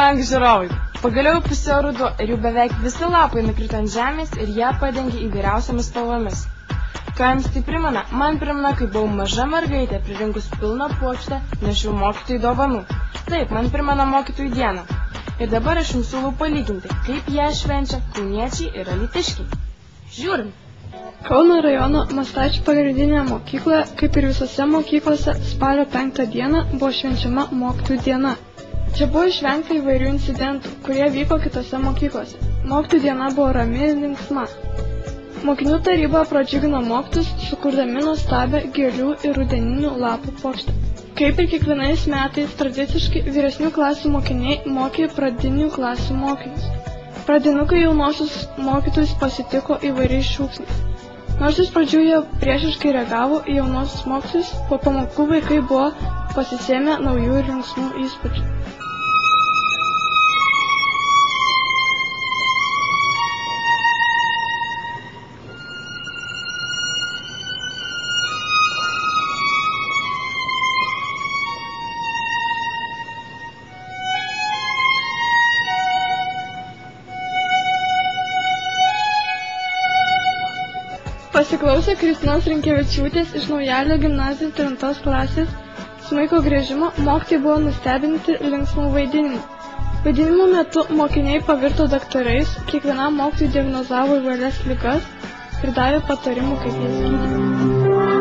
lank žiūrovai. Pagaliau pusė ruduo ir jau beveik visi lapai nukrito ant žemės ir ją padengė įvairiausiamis spalvomis. Ką jums tai primena? Man primena, kai buvau maža mergaitė, pririnkus pilną puokštę, nešiau mokytojų dovanų. Taip, man primena mokytojų dieną. Ir dabar aš jums siūlau palyginti, kaip ją švenčia kauniečiai ir alytiškiai. Žiūrim. Kauno rajono Mastaičių pagrindinėje mokykloje, kaip ir visose mokyklose, spalio 5 dieną buvo švenčiama mokytojų diena. Čia buvo išvengta įvairių incidentų, kurie vyko kitose mokyklose. Mokytojų diena buvo rami ir linksma. Mokinių taryba pradžiugino mokytojus, sukurdami nuostabią gėlių ir rudeninių lapų puokštę. Kaip ir kiekvienais metais, tradiciškai vyresnių klasių mokiniai mokė pradinių klasių mokinius. Pradinukai jaunosius mokytojus pasitiko įvairiais šūksniais. Nors iš pradžių jie priešiškai reagavo į jaunosius mokytojus, po pamokų vaikai buvo pasisėmę naujų ir linksmų įspūdžių. Pasiklausę Kristinos Rinkevičiūtės iš Naujalio gimnazijos 9 klasės smuiko griežimo, mokytojai buvo nustebinti linksmų vaidinimų. Vaidinimų metu mokiniai pavirto daktarais, kiekvienam mokytojui diagnozavo įvairias ligas ir davė patarimų, kaip jas gydyti.